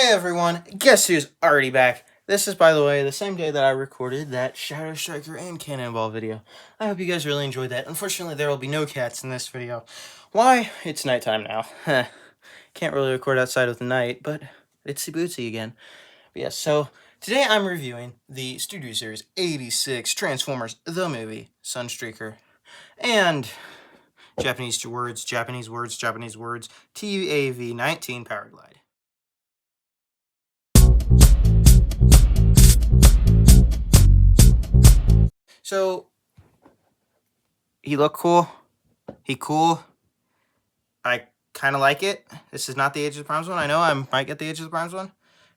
Hey everyone, guess who's already back? This is, by the way, the same day that I recorded that Shadow Striker and Cannonball video. I hope you guys really enjoyed that. Unfortunately, there will be no cats in this video. Why? It's nighttime now. Can't really record outside with the night, but it's bootsy again. But yeah, so today I'm reviewing the Studio Series 86 Transformers the movie Sunstreaker. And Japanese words, TAV19 Powergilde. So, he looked cool. He cool. I kind of like it. This is not the Age of the Primes one. I know I might get the Age of the Primes one.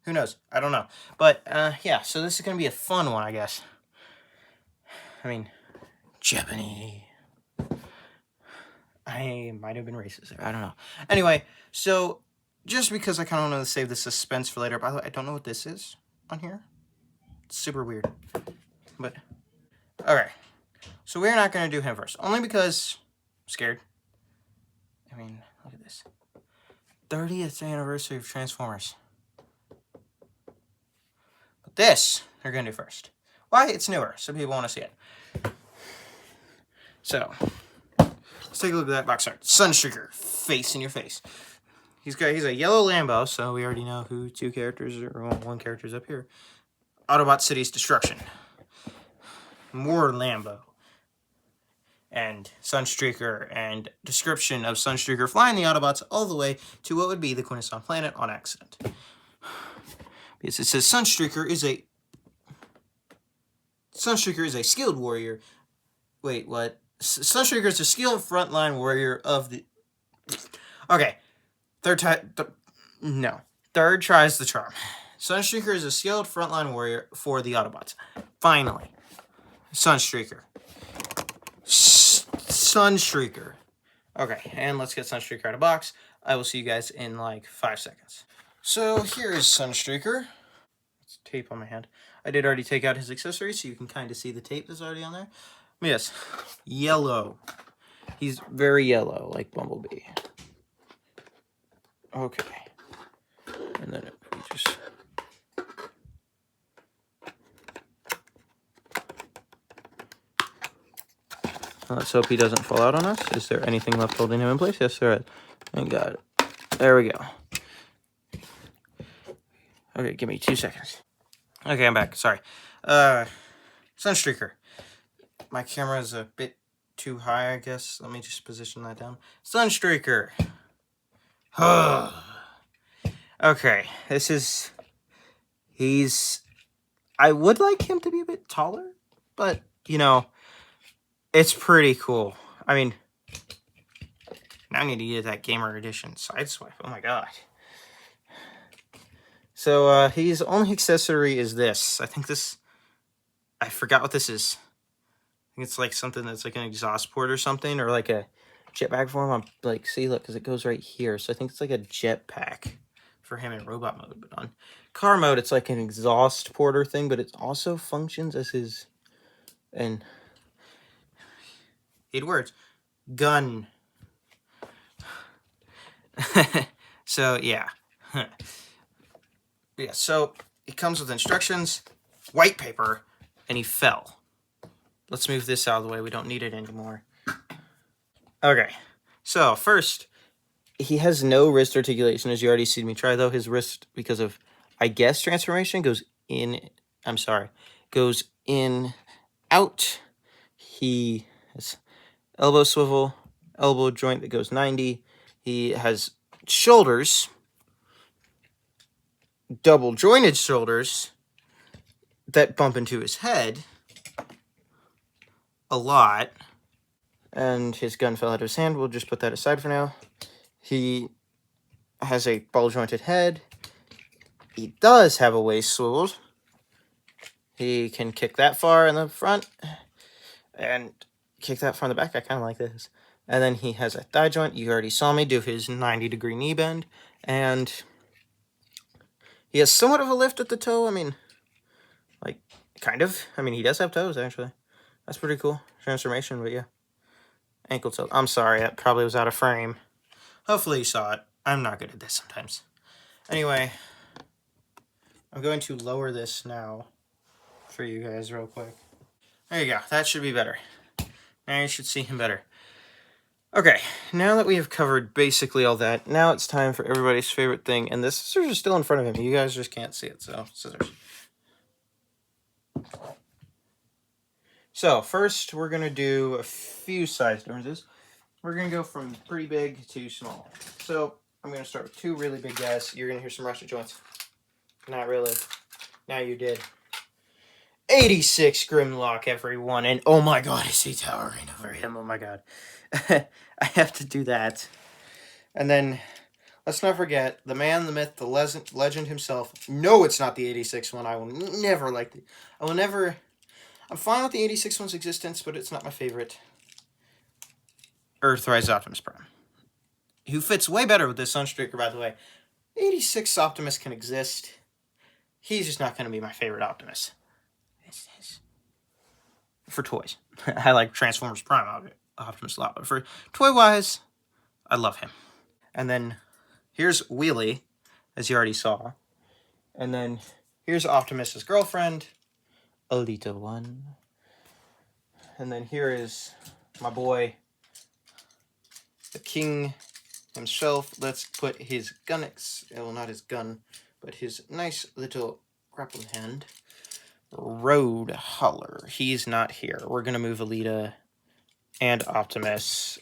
Who knows? I don't know. But, yeah, so this is going to be a fun one, I guess. I mean, Japanese. I might have been racist there. I don't know. Anyway, so, just because I kind of want to save the suspense for later. By the way, I don't know what this is on here. It's super weird. But, okay. So we're not going to do him first. Only because I'm scared. I mean, look at this. 30th anniversary of Transformers. But this, they're going to do first. Why? It's newer, so people want to see it. So, let's take a look at that box art. Sunstreaker, face in your face. He's a yellow Lambo, so we already know who two characters, or well, one character's up here. Autobot City's destruction. More Lambo. And Sunstreaker, and description of Sunstreaker flying the Autobots all the way to what would be the Quintesson planet on accident. Because it says Sunstreaker is a skilled warrior. Wait, what? Sunstreaker is a skilled frontline warrior of the... Okay. Third tries the charm. Sunstreaker is a skilled frontline warrior for the Autobots. Finally. Sunstreaker. Sunstreaker. Okay, and let's get Sunstreaker out of box. I will see you guys in like 5 seconds. So here is Sunstreaker. It's tape on my hand. I did already take out his accessories, so you can kind of see the tape that's already on there. Yes, yellow. He's very yellow, like Bumblebee. Okay. And then we just... Let's hope he doesn't fall out on us. Is there anything left holding him in place? Yes, there is. Thank God. There we go. Okay, give me 2 seconds. Okay, I'm back. Sorry. Sunstreaker. My camera is a bit too high, I guess. Let me just position that down. Sunstreaker. Okay, this is... I would like him to be a bit taller, but, you know... It's pretty cool. I mean, now I need to get that Gamer Edition Sideswipe. Oh my god. So, his only accessory is this. I forgot what this is. I think it's like something that's like an exhaust port or something, or like a jetpack for him. I'm like, see, look, because it goes right here. So I think it's like a jetpack for him in robot mode. But on car mode, it's like an exhaust porter thing, but it also functions as his... And... 8 words. Gun. So, yeah. Yeah, so it comes with instructions, white paper, and he fell. Let's move this out of the way. We don't need it anymore. Okay. So, first, he has no wrist articulation, as you already seen me try, though. His wrist, because of, I guess, transformation, goes in... goes in, out. He has... elbow swivel, elbow joint that goes 90. He has shoulders, double jointed shoulders that bump into his head a lot. And his gun fell out of his hand. We'll just put that aside for now. He has a ball jointed head. He does have a waist swiveled. He can kick that far in the front and kick that far in the back. I kind of like this. And then he has a thigh joint. You already saw me do his 90-degree knee bend. And he has somewhat of a lift at the toe. I mean, like, kind of. I mean, he does have toes, actually. That's pretty cool. Transformation, but yeah. Ankle toe. I'm sorry, that probably was out of frame. Hopefully you saw it. I'm not good at this sometimes. Anyway, I'm going to lower this now for you guys real quick. There you go. That should be better. Now you should see him better. Okay, now that we have covered basically all that, now it's time for everybody's favorite thing, and the scissors are still in front of him. You guys just can't see it, so scissors. So, first we're going to do a few size differences. We're going to go from pretty big to small. So, I'm going to start with two really big guys. You're going to hear some rusty joints. Not really. Now you did. 86 Grimlock, everyone, and oh my god, I see towering over him, oh my god. I have to do that. And then, let's not forget, the man, the myth, the legend himself. No, it's not the 86 one. I will never like the... I will never... I'm fine with the 86 one's existence, but it's not my favorite. Earthrise Optimus Prime. Who fits way better with this Sunstreaker, by the way. 86 Optimus can exist. He's just not going to be my favorite Optimus. For toys. I like Transformers Prime Optimus a lot, but for toy-wise, I love him. And then here's Wheelie, as you already saw. And then here's Optimus's girlfriend, Alita 1. And then here is my boy, the king himself. Let's put his gun, well, not his gun, but his nice little grappling hand. Road Holler. He's not here. We're going to move Alita and Optimus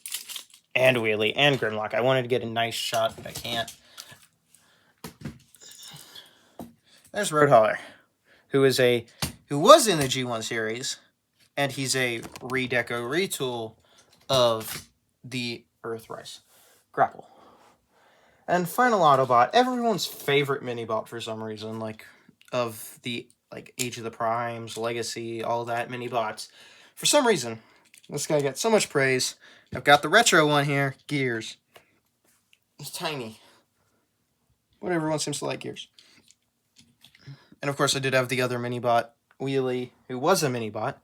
and Wheelie and Grimlock. I wanted to get a nice shot, but I can't. There's Road Holler, who was in the G1 series, and he's a redeco retool of the Earthrise Grapple. And final Autobot, everyone's favorite mini-bot for some reason, of the Age of the Primes, Legacy, all that mini-bots. For some reason, this guy got so much praise. I've got the retro one here, Gears. He's tiny. But everyone seems to like Gears. And of course, I did have the other mini-bot, Wheelie, who was a mini-bot.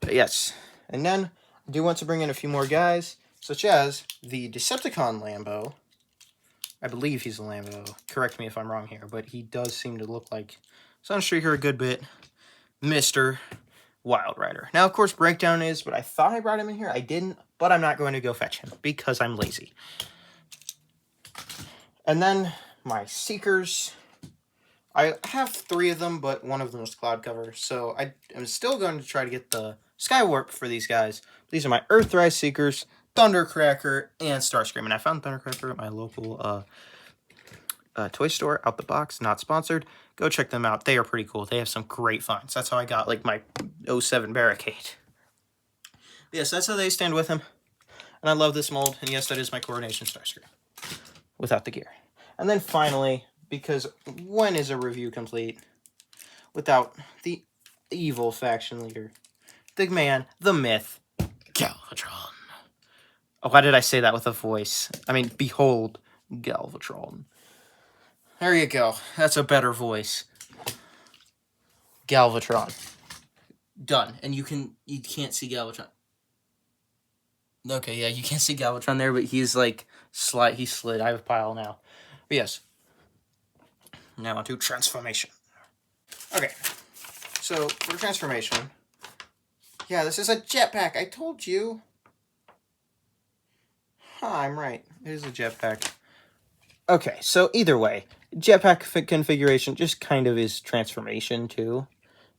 But yes. And then, I do want to bring in a few more guys, such as the Decepticon Lambo. I believe he's a Lambo. Correct me if I'm wrong here, but he does seem to look like Sunstreaker a good bit. Mr. Wild Rider. Now, of course, Breakdown is, but I thought I brought him in here. I didn't, but I'm not going to go fetch him because I'm lazy. And then my Seekers. I have 3 of them, but one of them is Cloud Cover, so I am still going to try to get the Skywarp for these guys. These are my Earthrise Seekers, Thundercracker, and Starscream. And I found Thundercracker at my local toy store, out the box, not sponsored. Go check them out. They are pretty cool. They have some great finds. That's how I got, my 07 Barricade. Yes, that's how they stand with him. And I love this mold. And yes, that is my Coronation Starscream. Without the gear. And then finally, because when is a review complete without the evil faction leader? The man, the myth, Galvatron. Oh, why did I say that with a voice? I mean, behold, Galvatron. There you go. That's a better voice. Galvatron. Done. And you can't see Galvatron. Okay, yeah, you can't see Galvatron there, but he's he slid. I have a pile now. But yes. Now on to transformation. Okay. So, for transformation. Yeah, this is a jetpack. I told you. Huh, I'm right. It is a jetpack. Okay, so either way, jetpack configuration just kind of is transformation too,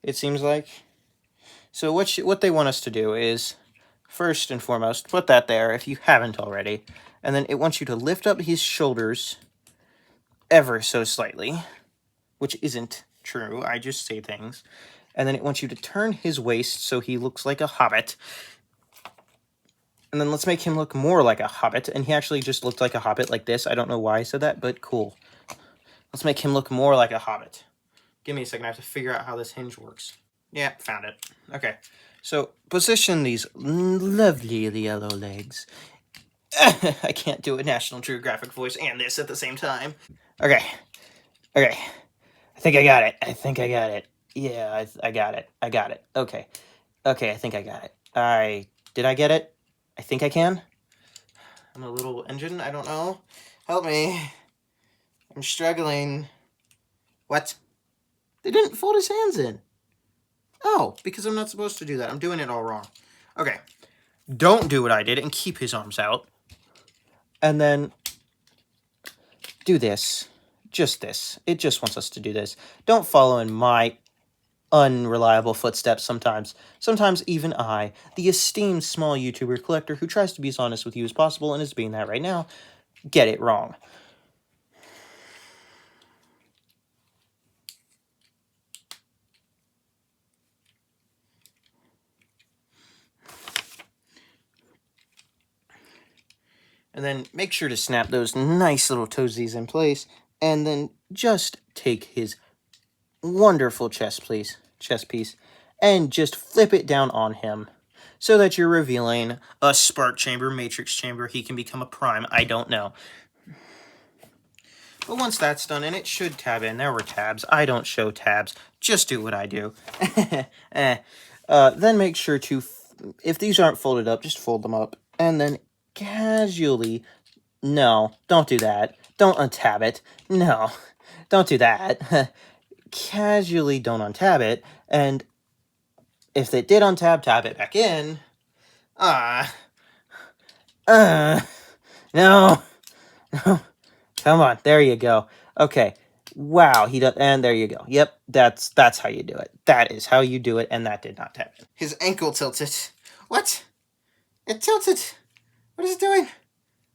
it seems like. So what they want us to do is, first and foremost, put that there if you haven't already, and then it wants you to lift up his shoulders ever so slightly, which isn't true, I just say things, and then it wants you to turn his waist so he looks like a hobbit. And then let's make him look more like a hobbit. And he actually just looked like a hobbit like this. I don't know why I said that, but cool. Let's make him look more like a hobbit. Give me a second. I have to figure out how this hinge works. Yeah, found it. Okay. So, position these lovely yellow legs. I can't do a National Geographic voice and this at the same time. Okay. Okay. I think I got it. I think I got it. Yeah, I got it. I got it. Okay. Okay, I think I got it. Did I get it? I think I can. I'm a little engine. I don't know. Help me. I'm struggling. What? They didn't fold his hands in. Oh, because I'm not supposed to do that. I'm doing it all wrong. Okay. Don't do what I did and keep his arms out. And then do this. Just this. It just wants us to do this. Don't follow in my unreliable footsteps sometimes. Sometimes even I, the esteemed small YouTuber collector who tries to be as honest with you as possible and is being that right now, get it wrong. And then make sure to snap those nice little toesies in place. And then just take his wonderful chest piece and just flip it down on him so that you're revealing a spark chamber, matrix chamber. He can become a prime. I don't know. But once that's done, and it should tab in. There were tabs. I don't show tabs. Just do what I do. Then make sure to, if these aren't folded up, just fold them up. And then casually, no, don't do that. Don't untab it. No, don't do that. Casually don't untab it. And if they did untab, tab it back in. No. No. Come on, there you go. Okay. Wow, he does, and there you go. Yep, that's how you do it. That is how you do it, and that did not tap in. His ankle tilted. What? It tilted. What is it doing?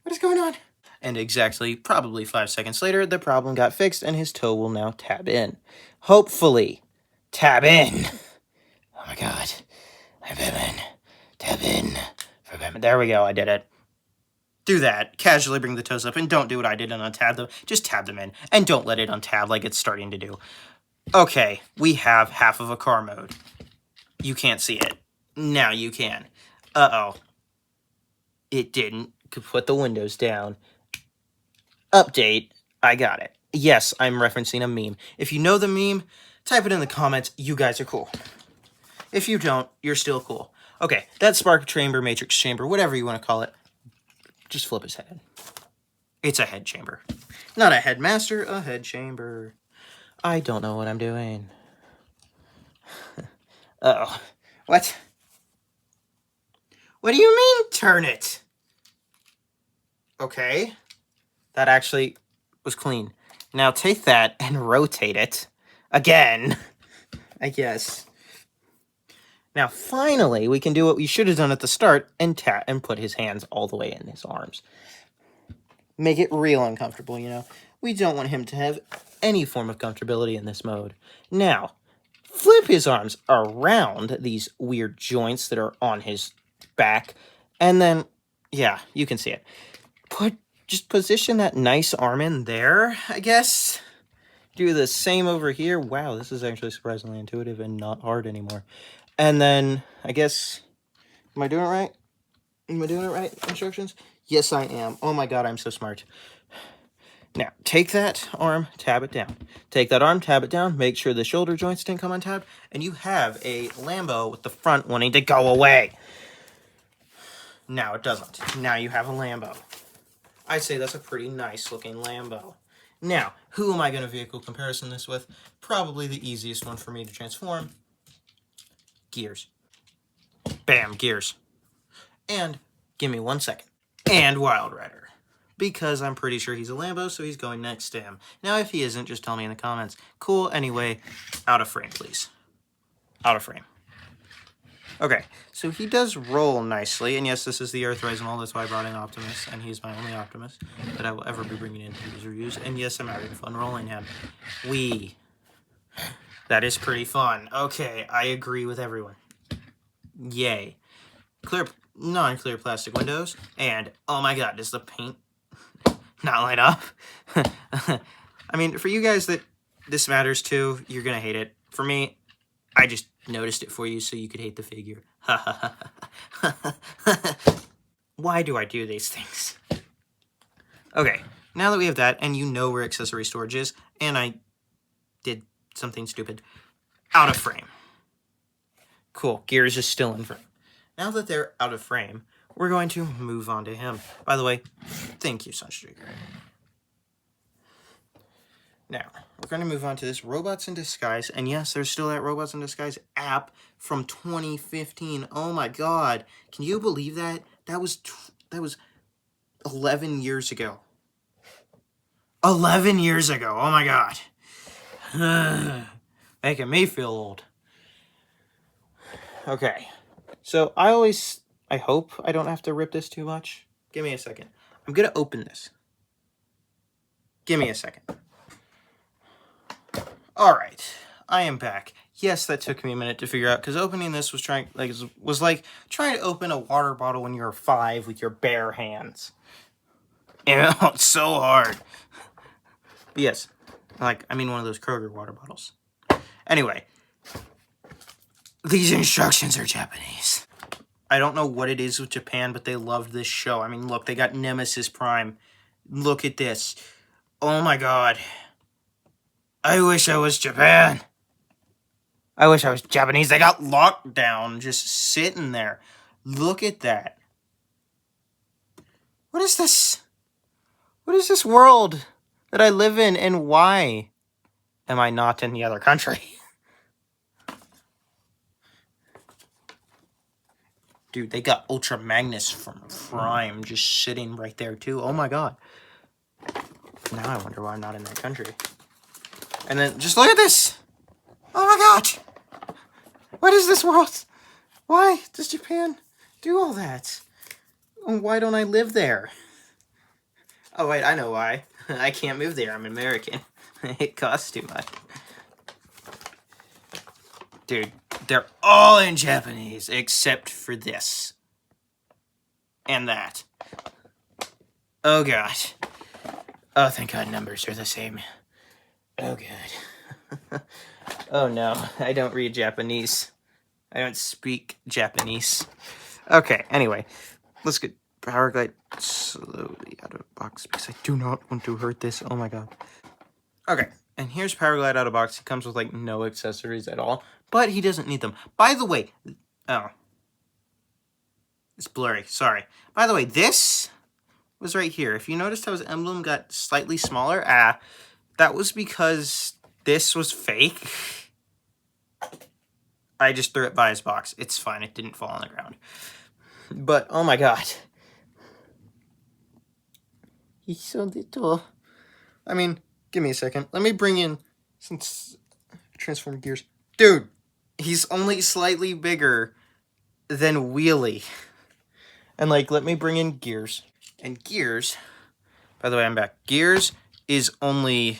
What is going on? And exactly, probably 5 seconds later, the problem got fixed, and his toe will now tab in. Hopefully, tab in. Oh my god. Tab in. Tab in. There we go, I did it. Do that. Casually bring the toes up, and don't do what I did and untab them. Just tab them in, and don't let it untab like it's starting to do. Okay, we have half of a car mode. You can't see it. Now you can. Uh-oh. It didn't. Could put the windows down. Update. I got it. Yes, I'm referencing a meme. If you know the meme, type it in the comments. You guys are cool. If you don't, you're still cool. Okay, that spark chamber, matrix chamber, whatever you want to call it, just flip his head. It's a head chamber. Not a headmaster, a head chamber. I don't know what I'm doing. Uh-oh. What? What do you mean, turn it? Okay. That actually was clean. Now take that and rotate it. Again. I guess. Now, finally, we can do what we should have done at the start and put his hands all the way in his arms. Make it real uncomfortable, you know? We don't want him to have any form of comfortability in this mode. Now, flip his arms around these weird joints that are on his back. And then, yeah, you can see it. Just position that nice arm in there, I guess. Do the same over here. Wow, this is actually surprisingly intuitive and not hard anymore. And then, I guess, am I doing it right? Am I doing it right? Instructions? Yes, I am. Oh my god, I'm so smart. Now, take that arm, tab it down. Take that arm, tab it down. Make sure the shoulder joints didn't come untabbed. And you have a Lambo with the front wanting to go away. Now it doesn't. Now you have a Lambo. I'd say that's a pretty nice looking Lambo. Now, who am I going to vehicle comparison this with? Probably the easiest one for me to transform. Gears. Bam, Gears. And, give me 1 second. And Wild Rider. Because I'm pretty sure he's a Lambo, so he's going next to him. Now, if he isn't, just tell me in the comments. Cool, anyway, out of frame, please. Out of frame. Okay, so he does roll nicely, and yes, this is the Earthrise and all, that's why I brought in Optimus, and he's my only Optimus that I will ever be bringing into these reviews, and yes, I'm having fun rolling him. That is pretty fun. Okay, I agree with everyone. Yay. Non-clear plastic windows, and oh my god, does the paint not light up? I mean, for you guys that this matters to, you're gonna hate it. For me, I just noticed it for you so you could hate the figure. Why do I do these things? Okay, now that we have that, and you know where accessory storage is, and I did something stupid, out of frame. Cool, Gears is still in frame. Now that they're out of frame, we're going to move on to him. By the way, thank you, Sunstreaker. Now, we're going to move on to this Robots in Disguise. And yes, there's still that Robots in Disguise app from 2015. Oh my god. Can you believe that? That was 11 years ago. 11 years ago. Oh my god. Making me feel old. Okay. So I hope I don't have to rip this too much. Give me a second. I'm going to open this. Give me a second. Alright, I am back. Yes, that took me a minute to figure out, because opening this was like trying to open a water bottle when you were 5 with your bare hands. It's so hard. But yes, I mean one of those Kroger water bottles. Anyway, these instructions are Japanese. I don't know what it is with Japan, but they loved this show. I mean, look, they got Nemesis Prime. Look at this. Oh my god. I wish I was Japan. I wish I was Japanese. They got locked down, just sitting there. Look at that. What is this? What is this world that I live in, and why am I not in the other country? Dude, they got Ultra Magnus from Prime just sitting right there, too. Oh my god. Now I wonder why I'm not in that country. And then, just look at this! Oh my god! What is this world? Why does Japan do all that? And why don't I live there? Oh wait, I know why. I can't move there, I'm American. It costs too much. Dude, they're all in Japanese, except for this. And that. Oh god. Oh, thank god numbers are the same. Oh god. Oh no, I don't read Japanese. I don't speak Japanese. Okay, anyway. Let's get Powerglide slowly out of the box because I do not want to hurt this. Oh my god. Okay, and here's Powerglide out of box. He comes with like no accessories at all, but he doesn't need them. By the way, oh. It's blurry, sorry. By the way, this was right here. If you noticed how his emblem got slightly smaller, that was because this was fake. I just threw it by his box. It's fine, it didn't fall on the ground. But, oh my god. He's so little. I mean, give me a second. Let me bring in, since transform gears. Dude, he's only slightly bigger than Wheelie. And, like, let me bring in Gears. And Gears, by the way, I'm back. Gears is only,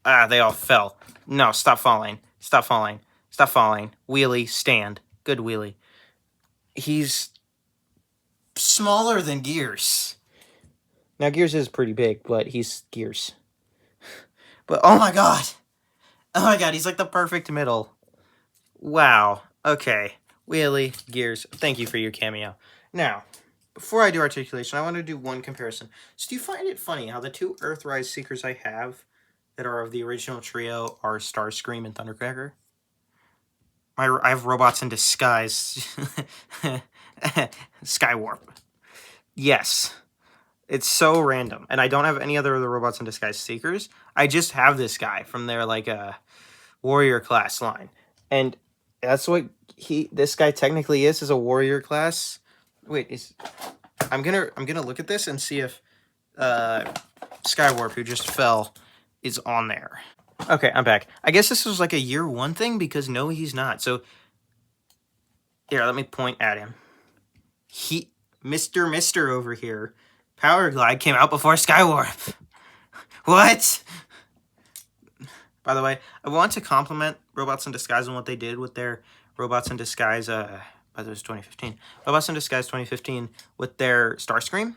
they all fell. No, stop falling. Stop falling. Stop falling. Wheelie, stand. Good Wheelie. He's smaller than Gears. Now, Gears is pretty big, but he's Gears. But, oh my god. Oh my god, he's like the perfect middle. Wow. Okay. Wheelie, Gears, thank you for your cameo. Now, before I do articulation, I want to do one comparison. So do you find it funny how the two Earthrise Seekers I have that are of the original trio are Starscream and Thundercracker? I have Robots in Disguise. Skywarp. Yes. It's so random. And I don't have any other of the Robots in Disguise Seekers. I just have this guy from their, like, warrior class line. And that's what this guy technically is a warrior class. Wait, I'm gonna look at this and see if Skywarp, who just fell, is on there. Okay, I'm back. I guess this was like a year 1 thing, because no, he's not. So, here, let me point at him. Mr. over here, Powerglide came out before Skywarp. What? By the way, I want to compliment Robots in Disguise on what they did with their Robots in Disguise, by the way, it was 2015. Robots in Disguise 2015 with their Starscream.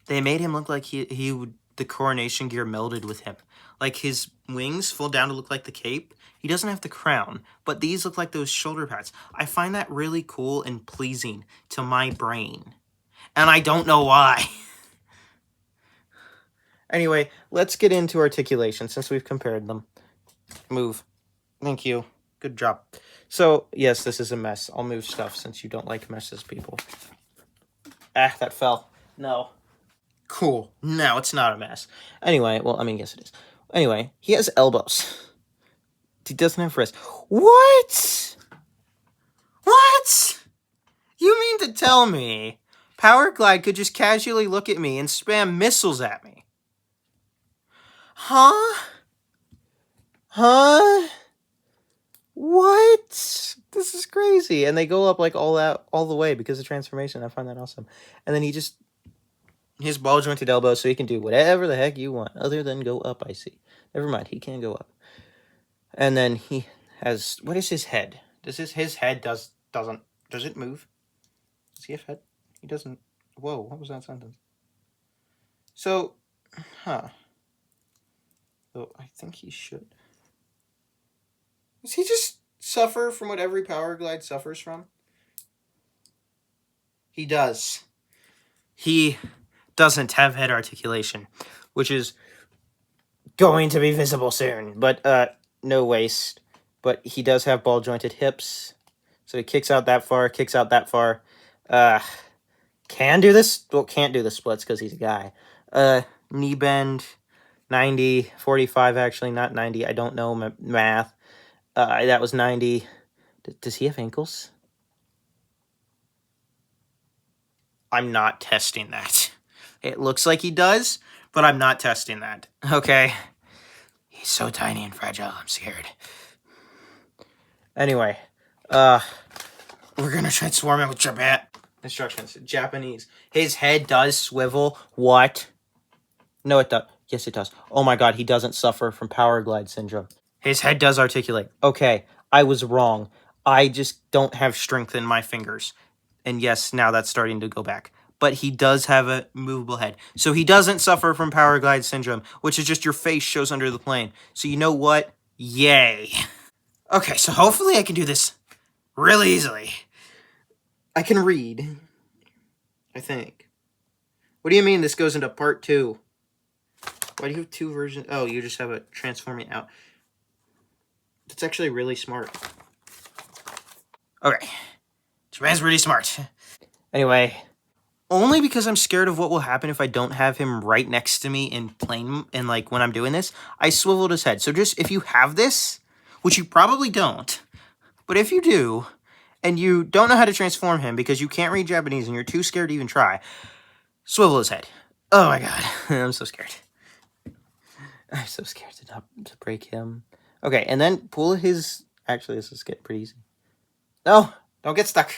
They made him look like the coronation gear melded with him. Like, his wings fall down to look like the cape. He doesn't have the crown, but these look like those shoulder pads. I find that really cool and pleasing to my brain. And I don't know why. Anyway, let's get into articulation since we've compared them. Move. Thank you. Good job. So, yes, this is a mess. I'll move stuff since you don't like messes, people. That fell. No. Cool. No, it's not a mess. Anyway, well, I mean, yes, it is. Anyway, he has elbows. He doesn't have wrists. What? What? You mean to tell me Powerglide could just casually look at me and spam missiles at me? Huh? Huh? What? This is crazy. And they go up like all the way because of transformation. I find that awesome. And then his ball jointed elbow, so he can do whatever the heck you want other than go up, I see. Never mind, he can go up. And then he has, what is his head? Does his head does it move? Does he have head? He doesn't. Whoa, what was that sentence? So, huh. So I think he should. Does he just suffer from what every Powerglide suffers from? He does. He doesn't have head articulation, which is going to be visible soon, but no waist. But he does have ball jointed hips, so he kicks out that far, kicks out that far. Can do this. Well, can't do the splits because he's a guy. Knee bend, 90, 45 actually, not 90. I don't know math. That was 90. Does he have ankles? I'm not testing that. It looks like he does, but I'm not testing that. Okay. He's so tiny and fragile, I'm scared. Anyway, we're gonna transform him with Japan. Instructions. Japanese. His head does swivel. What? No, it does. Yes, it does. Oh my god, he doesn't suffer from Powerglide syndrome. His head does articulate. Okay, I was wrong. I just don't have strength in my fingers. And yes, now that's starting to go back. But he does have a movable head. So he doesn't suffer from Powerglide syndrome, which is just your face shows under the plane. So you know what? Yay. Okay, so hopefully I can do this really easily. I can read. I think. What do you mean this goes into part 2? Why do you have 2 versions? Oh, you just have it transforming out. That's actually really smart. Okay. Japan's really smart. Anyway, only because I'm scared of what will happen if I don't have him right next to me in plane, and like when I'm doing this, I swiveled his head. So just if you have this, which you probably don't, but if you do, and you don't know how to transform him because you can't read Japanese and you're too scared to even try, swivel his head. Oh my god, I'm so scared. I'm so scared to break him. Okay, and then pull his... Actually, this is getting pretty easy. No, don't get stuck.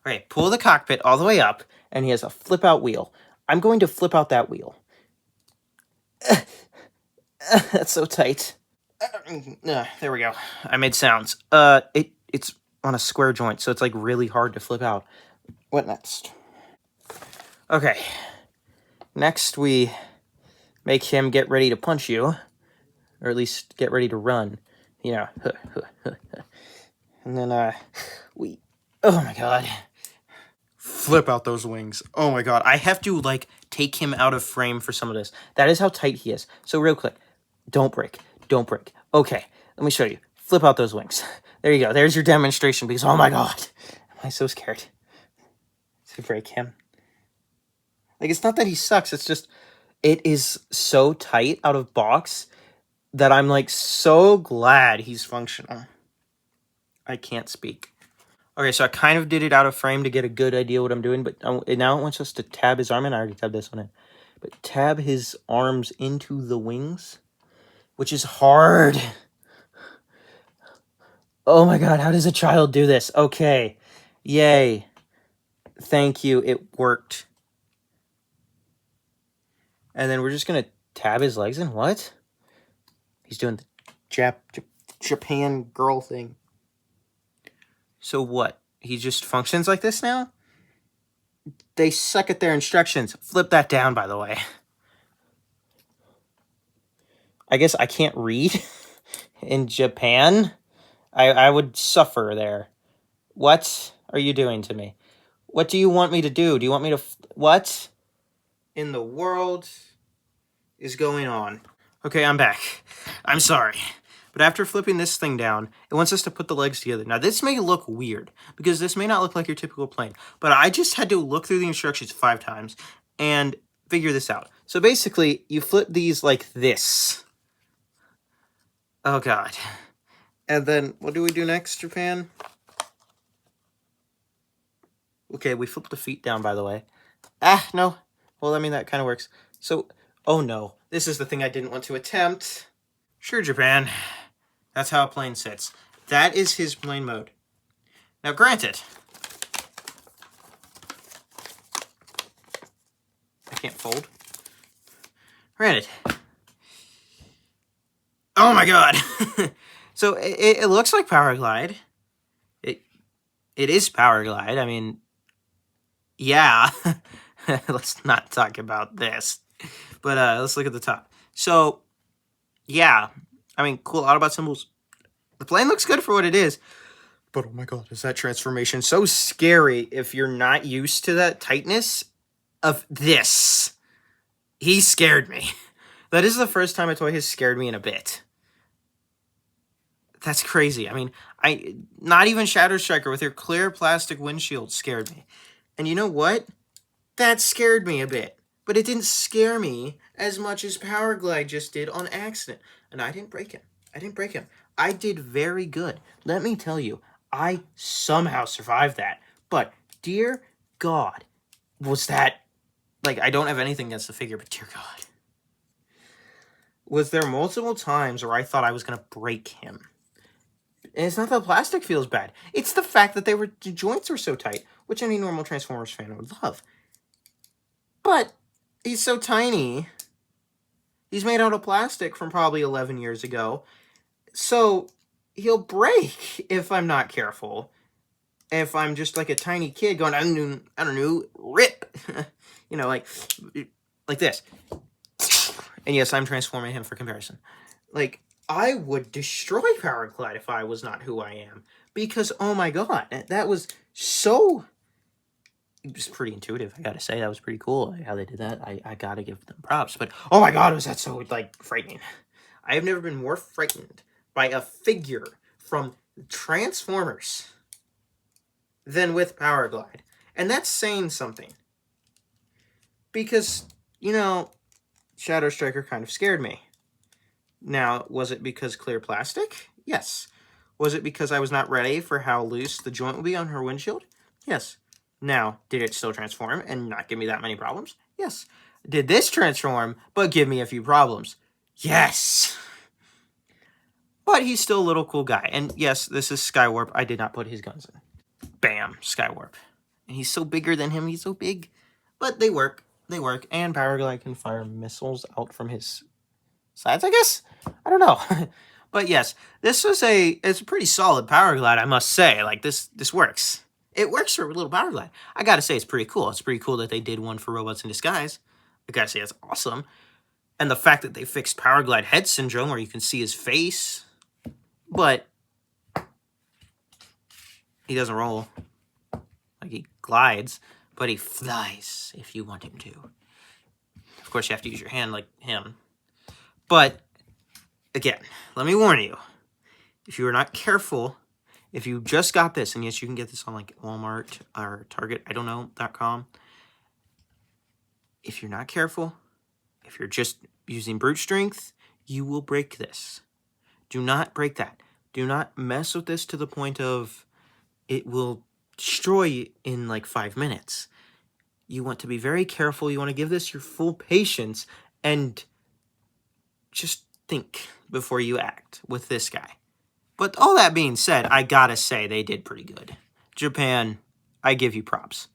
Okay, pull the cockpit all the way up, and he has a flip-out wheel. I'm going to flip out that wheel. That's so tight. There we go. I made sounds. It's on a square joint, so it's like really hard to flip out. What next? Okay. Next, we make him get ready to punch you, or at least get ready to run. You know. And then we... Oh my god. Flip out those wings. Oh my god. I have to, like, take him out of frame for some of this. That is how tight he is. So real quick. Don't break. Don't break. Okay. Let me show you. Flip out those wings. There you go. There's your demonstration because, oh my god. Am I so scared to break him? Like, it's not that he sucks. It's just, it is so tight out of box that I'm, like, so glad he's functional. I can't speak. Okay, so I kind of did it out of frame to get a good idea what I'm doing, but now it wants us to tab his arm, and I already tabbed this one in. But tab his arms into the wings, which is hard. Oh my god, how does a child do this? Okay, yay. Thank you, it worked. And then we're just going to tab his legs in. What? He's doing the Japan girl thing. So what? He just functions like this now? They suck at their instructions. Flip that down, by the way. I guess I can't read in Japan. I would suffer there. What are you doing to me? What do you want me to do? Do you want me to... What in the world is going on? Okay, I'm back. I'm sorry. But after flipping this thing down, it wants us to put the legs together. Now, this may look weird, because this may not look like your typical plane, but I just had to look through the instructions 5 times and figure this out. So basically, you flip these like this. Oh, God. And then, what do we do next, Japan? Okay, we flip the feet down, by the way. Ah, no. Well, I mean, that kind of works. So, oh no. This is the thing I didn't want to attempt. Sure, Japan. That's how a plane sits. That is his plane mode. Now, granted, I can't fold. Granted. Oh my God. So it looks like Powerglide. It is Powerglide. I mean, yeah. Let's not talk about this. But let's look at the top. So, yeah. I mean, cool Autobot symbols. The plane looks good for what it is. But oh my God, is that transformation so scary if you're not used to that tightness of this? He scared me. That is the first time a toy has scared me in a bit. That's crazy. I mean, not even Shadow Striker with her clear plastic windshield scared me. And you know what? That scared me a bit. But it didn't scare me as much as Powerglide just did on accident. And I didn't break him. I did very good. Let me tell you, I somehow survived that. But, dear God, was that... Like, I don't have anything against the figure, but dear God. Was there multiple times where I thought I was going to break him? And it's not that the plastic feels bad. It's the fact that the joints were so tight, which any normal Transformers fan would love. But he's so tiny. He's made out of plastic from probably 11 years ago. So he'll break if I'm not careful. If I'm just like a tiny kid going, I don't know, rip. You know, like this. And yes, I'm transforming him for comparison. Like, I would destroy Powerglide if I was not who I am. Because, oh my God, that was so... It was pretty intuitive, I gotta say. That was pretty cool how they did that. I gotta give them props. But, oh my God, was that so, like, frightening. I have never been more frightened by a figure from Transformers than with Powerglide. And that's saying something. Because, you know, Shadow Striker kind of scared me. Now, was it because clear plastic? Yes. Was it because I was not ready for how loose the joint would be on her windshield? Yes. Now, did it still transform and not give me that many problems? Yes. Did this transform, but give me a few problems? Yes. But he's still a little cool guy. And yes, this is Skywarp. I did not put his guns in. Bam, Skywarp. And he's so bigger than him. He's so big. But they work. They work. And Powerglide can fire missiles out from his sides, I guess? I don't know. But yes, it's a pretty solid Powerglide, I must say. Like, this works. It works for a little Powerglide. I gotta say, it's pretty cool. It's pretty cool that they did one for Robots in Disguise. I gotta say, it's awesome. And the fact that they fixed Powerglide head syndrome, where you can see his face. But he doesn't roll. Like, he glides, but he flies if you want him to. Of course, you have to use your hand like him. But, again, let me warn you. If you are not careful, if you just got this, and yes, you can get this on, like, Walmart or Target, I don't know, .com. If you're not careful, if you're just using brute strength, you will break this. Do not break that. Do not mess with this to the point of it will destroy you in, like, 5 minutes. You want to be very careful. You want to give this your full patience and just think before you act with this guy. But all that being said, I gotta say they did pretty good. Japan, I give you props.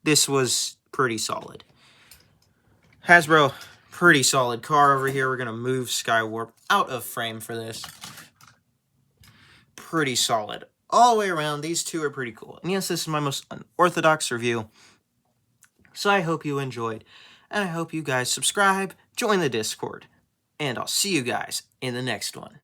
This was pretty solid. Hasbro, pretty solid car over here. We're gonna move Skywarp out of frame for this. Pretty solid. All the way around, these two are pretty cool. And yes, this is my most unorthodox review. So I hope you enjoyed. And I hope you guys subscribe, join the Discord. And I'll see you guys in the next one.